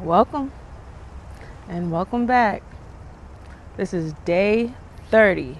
Welcome and welcome back. This is day 30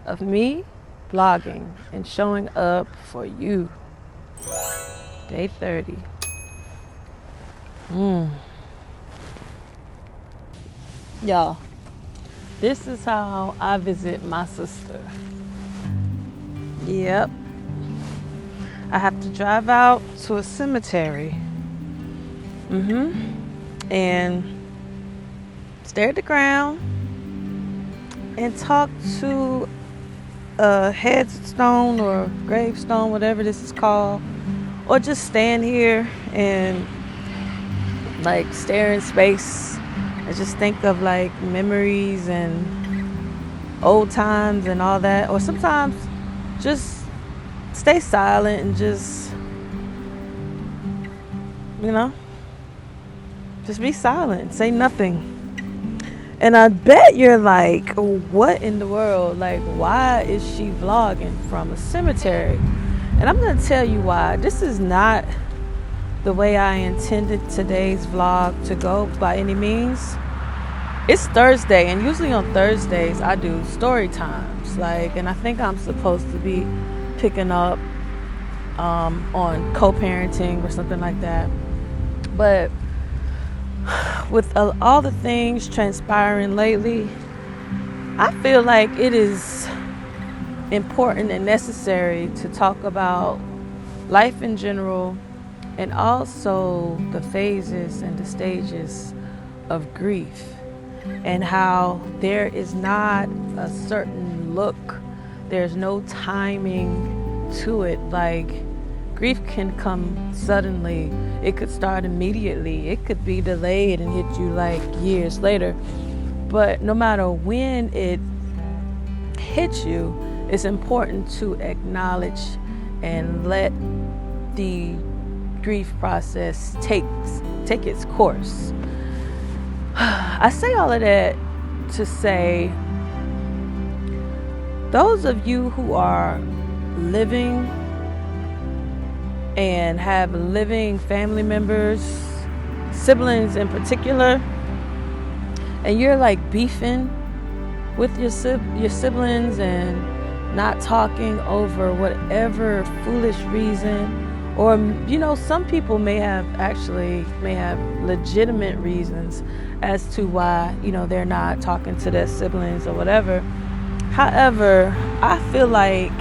of me vlogging and showing up for you. Day 30. Y'all, this is how I visit my sister. Yep. I have to drive out to a cemetery. And stare at the ground and talk to a headstone or gravestone, whatever this is called, or just stand here and like stare in space and just think of like memories and old times and all that. Or sometimes just stay silent and just, just be silent, say nothing. And I bet you're like, what in the world? Like, why is she vlogging from a cemetery? And I'm going to tell you why. This is not the way I intended today's vlog to go by any means. It's Thursday, and usually on Thursdays I do story times. And I think I'm supposed to be picking up on co-parenting or something like that. But with all the things transpiring lately, I feel like it is important and necessary to talk about life in general and also the phases and the stages of grief, and how there is not a certain look, there's no timing to it. Like, grief can come suddenly. It could start immediately. It could be delayed and hit you like years later. But no matter when it hits you, it's important to acknowledge and let the grief process take its course. I say all of that to say, those of you who are living and have living family members, siblings in particular, and you're like beefing with your siblings and not talking over whatever foolish reason, or some people may have legitimate reasons as to why they're not talking to their siblings or whatever. However, I feel like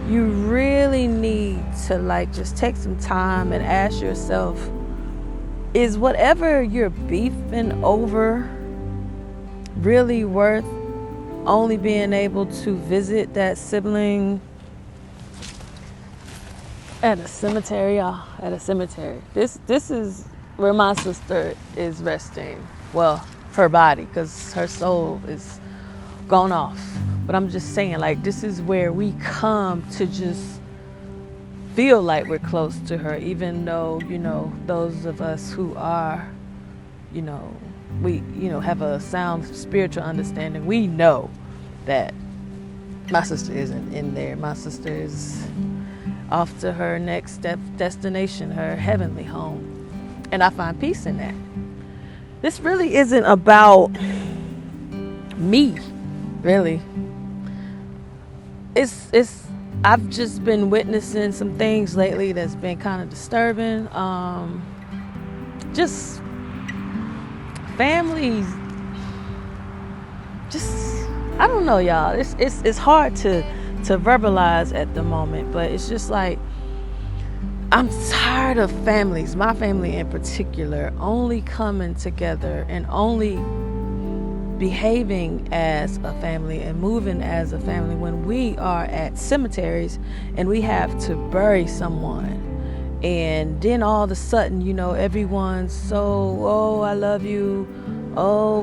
you really need to just take some time and ask yourself, is whatever you're beefing over really worth only being able to visit that sibling at a cemetery? At a cemetery. This is where my sister is resting. Well, her body, because her soul is gone off. But I'm just saying, this is where we come to just feel like we're close to her, even though, those of us who are, we, have a sound spiritual understanding. We know that my sister isn't in there. My sister is off to her next destination, her heavenly home. And I find peace in that. This really isn't about me, really. I've just been witnessing some things lately that's been kind of disturbing. Just families, I don't know, y'all. It's hard to verbalize at the moment, but it's just like, I'm tired of families, my family in particular, only coming together and only behaving as a family and moving as a family when we are at cemeteries and we have to bury someone. And then all of a sudden, everyone's so, I love you,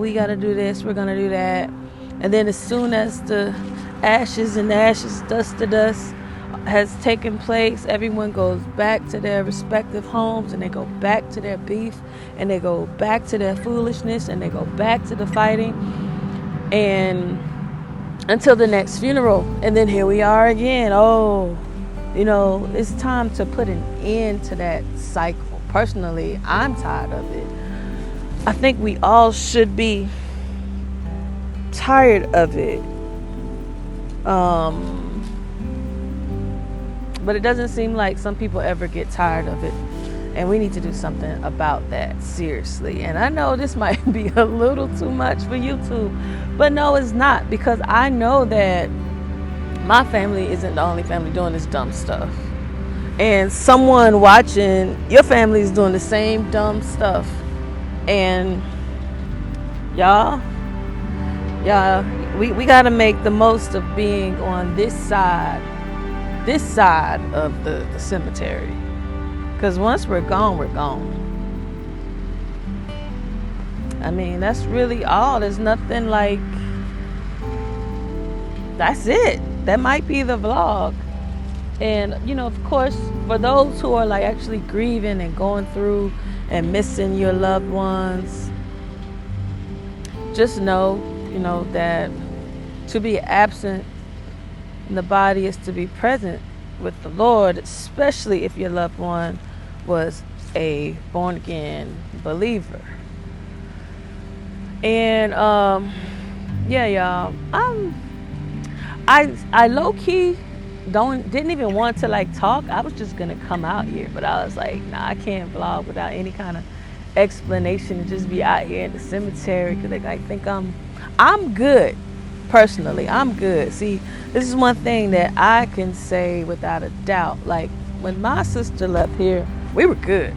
we gotta do this, we're gonna do that. And then as soon as the ashes, dust to dust has taken place, everyone goes back to their respective homes, and they go back to their beef, and they go back to their foolishness, and they go back to the fighting, and until the next funeral. And then here we are again. It's time to put an end to that cycle. Personally, I'm tired of it. I think we all should be tired of it. But it doesn't seem like some people ever get tired of it. And we need to do something about that, seriously. And I know this might be a little too much for YouTube, but no, it's not, because I know that my family isn't the only family doing this dumb stuff. And someone watching your family is doing the same dumb stuff. And y'all, we got to make the most of being on this side of the cemetery. Because once we're gone, we're gone. I mean, that's really all. There's nothing like, that's it. That might be the vlog. And, of course, for those who are like actually grieving and going through and missing your loved ones, just know, that to be absent in the body is to be present with the Lord, especially if your loved one was a born again believer. And yeah, y'all, I low key didn't even want to like talk. I was just gonna come out here, but I was like, nah, I can't vlog without any kind of explanation and just be out here in the cemetery, because I think I'm good. Personally, I'm good. See, this is one thing that I can say without a doubt. Like, when my sister left here, we were good.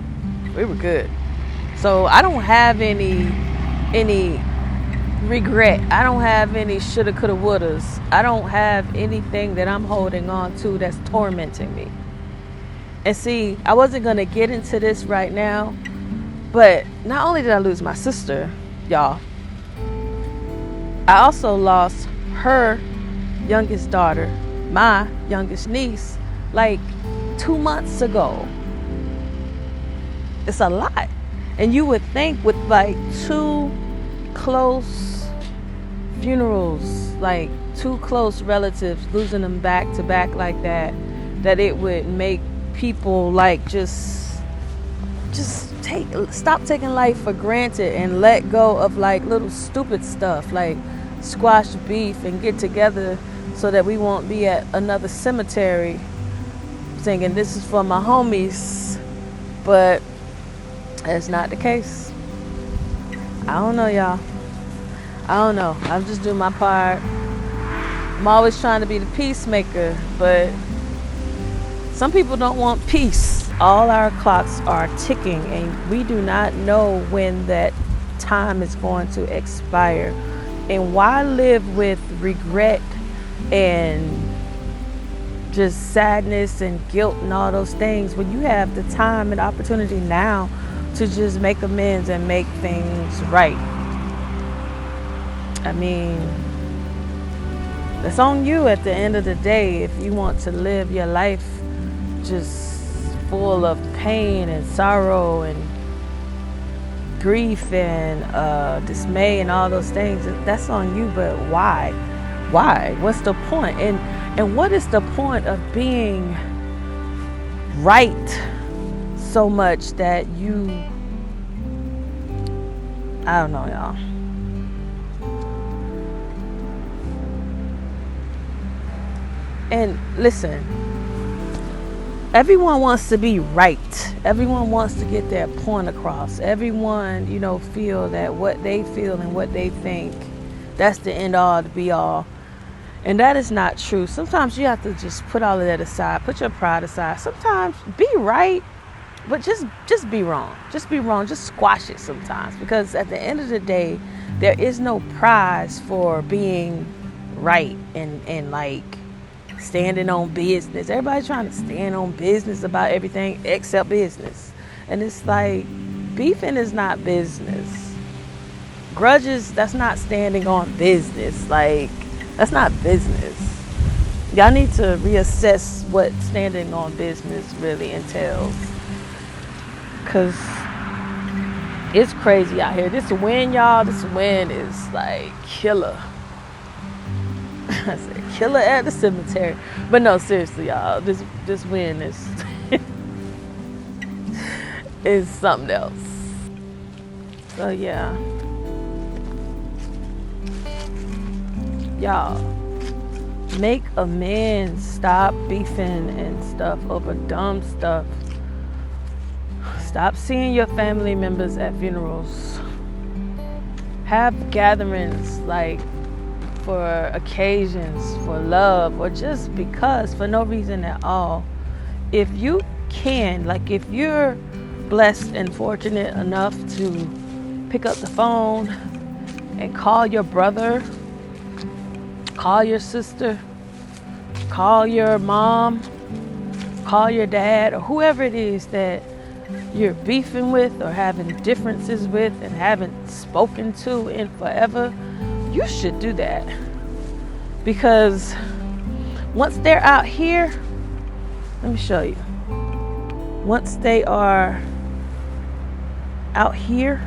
So I don't have any regret. I don't have any shoulda, coulda, wouldas. I don't have anything that I'm holding on to that's tormenting me. And see, I wasn't going to get into this right now, but not only did I lose my sister, y'all, I also lost her youngest daughter, my youngest niece, like 2 months ago. It's a lot. And you would think with like 2 close funerals, like 2 close relatives, losing them back to back like that, that it would make people like just stop taking life for granted and let go of like little stupid stuff like squash beef and get together so that we won't be at another cemetery singing "This is for my homies." But that's not the case. I don't know, y'all. I don't know. I'm just doing my part. I'm always trying to be the peacemaker, but some people don't want peace. All our clocks are ticking, and we do not know when that time is going to expire. And why live with regret and just sadness and guilt and all those things when you have the time and opportunity now to just make amends and make things right? I mean, it's on you at the end of the day if you want to live your life just full of pain and sorrow and grief and dismay and all those things. That's on you, but why? What's the point? And what is the point of being right so much that you, I don't know, y'all. And listen, everyone wants to be right. Everyone wants to get their point across. Everyone, feel that what they feel and what they think, that's the end all to be all. And that is not true. Sometimes you have to just put all of that aside. Put your pride aside. Sometimes be right, but just be wrong. Just be wrong. Just squash it sometimes. Because at the end of the day, there is no prize for being right and like standing on business. Everybody's trying to stand on business about everything except business. And it's like, beefing is not business. Grudges, that's not standing on business. Like, that's not business. Y'all need to reassess what standing on business really entails. Because it's crazy out here. This wind, y'all, this wind is like killer. I said killer at the cemetery. But no, seriously, y'all, this wind is is something else. So yeah, y'all, make amends. Stop beefing and stuff over dumb stuff. Stop seeing your family members at funerals. Have gatherings like for occasions, for love, or just because, for no reason at all. If you can, like if you're blessed and fortunate enough to pick up the phone and call your brother, call your sister, call your mom, call your dad, or whoever it is that you're beefing with or having differences with and haven't spoken to in forever, you should do that. Because once they're out here, let me show you. Once they are out here,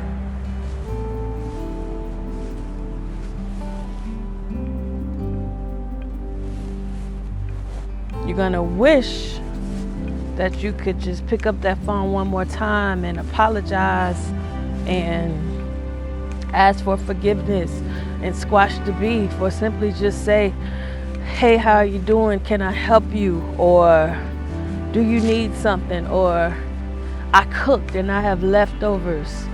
you're gonna wish that you could just pick up that phone one more time and apologize and ask for forgiveness and squash the beef, or simply just say, hey, how are you doing? Can I help you? Or do you need something? Or I cooked and I have leftovers.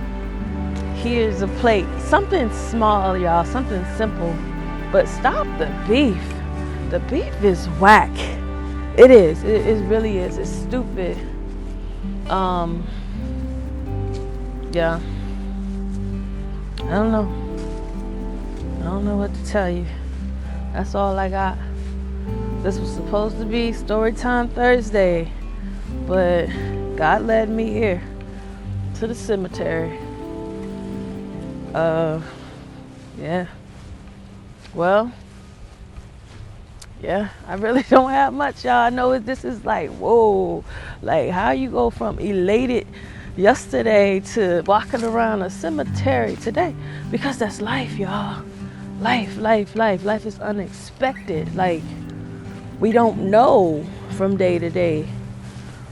Here's a plate. Something small, y'all, something simple. But stop the beef. The beef is whack. It is. It really is. It's stupid. Yeah. I don't know what to tell you. That's all I got. This was supposed to be Storytime Thursday, but God led me here to the cemetery. Yeah. Well, yeah, I really don't have much, y'all. I know this is like, whoa, like how you go from elated yesterday to walking around a cemetery today, because that's life, y'all. Life is unexpected. Like, we don't know from day to day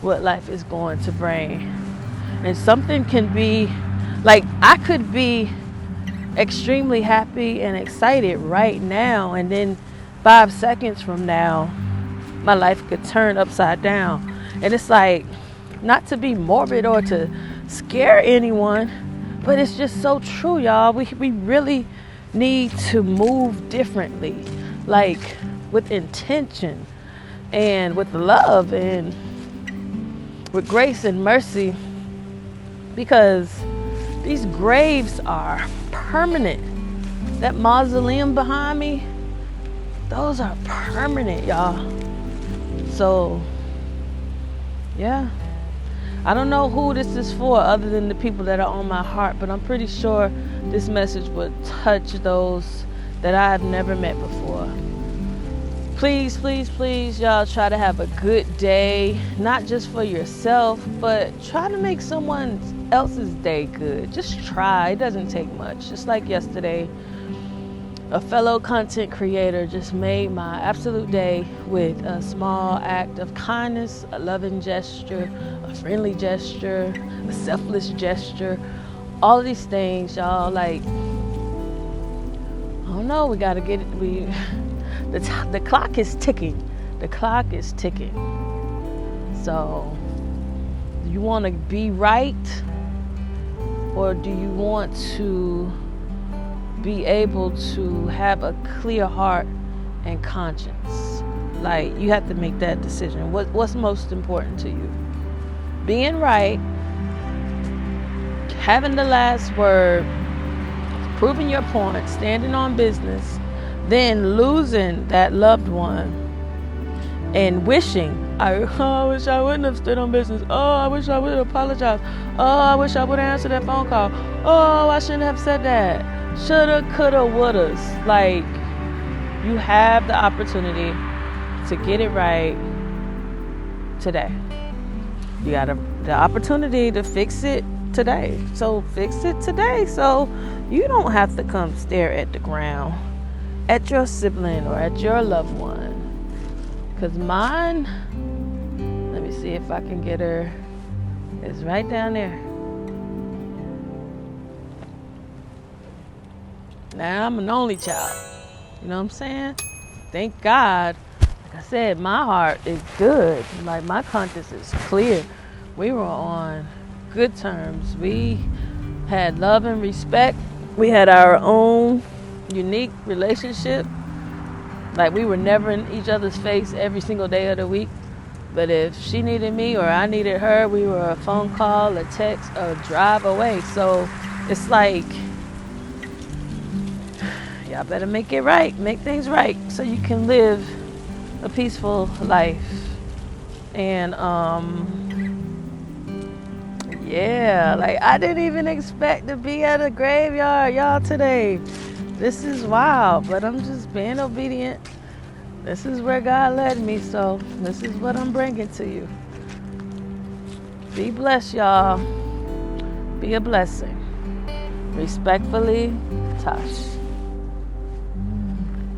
what life is going to bring. And something can be, like, I could be extremely happy and excited right now, and then 5 seconds from now, my life could turn upside down. And it's like, not to be morbid or to scare anyone, but it's just so true, y'all. We really need to move differently, like with intention and with love and with grace and mercy, because these graves are permanent. That mausoleum behind me, those are permanent, y'all. So, yeah. I don't know who this is for other than the people that are on my heart, but I'm pretty sure this message would touch those that I have never met before. Please, y'all, try to have a good day, not just for yourself, but try to make someone else's day good. Just try. It doesn't take much. Just like yesterday, a fellow content creator just made my absolute day with a small act of kindness, a loving gesture, a friendly gesture, a selfless gesture. All of these things, y'all, like, I don't know, we gotta get it. The clock is ticking. The clock is ticking. So, do you want to be right, or do you want to be able to have a clear heart and conscience? Like, you have to make that decision. What's most important to you? Being right, having the last word, proving your point, standing on business, then losing that loved one and wishing, I wish I wouldn't have stood on business. Oh, I wish I would have apologized. Oh, I wish I would have answered that phone call. Oh, I shouldn't have said that. Shoulda, coulda, wouldas. Like, you have the opportunity to get it right today. You got the opportunity to fix it today. So fix it today, so you don't have to come stare at the ground at your sibling or at your loved one. Because mine, let me see if I can get her, it's right down there. Now I'm an only child. You know what I'm saying? Thank God. Like I said, my heart is good. Like my conscience is clear. We were on good terms. We had love and respect. We had our own unique relationship. Like we were never in each other's face every single day of the week. But if she needed me or I needed her, we were a phone call, a text, a drive away. So it's like, y'all better make it right. Make things right so you can live a peaceful life. And yeah, like I didn't even expect to be at a graveyard, y'all, today. This is wild, but I'm just being obedient. This is where God led me, so this is what I'm bringing to you. Be blessed, y'all. Be a blessing. Respectfully, Tash.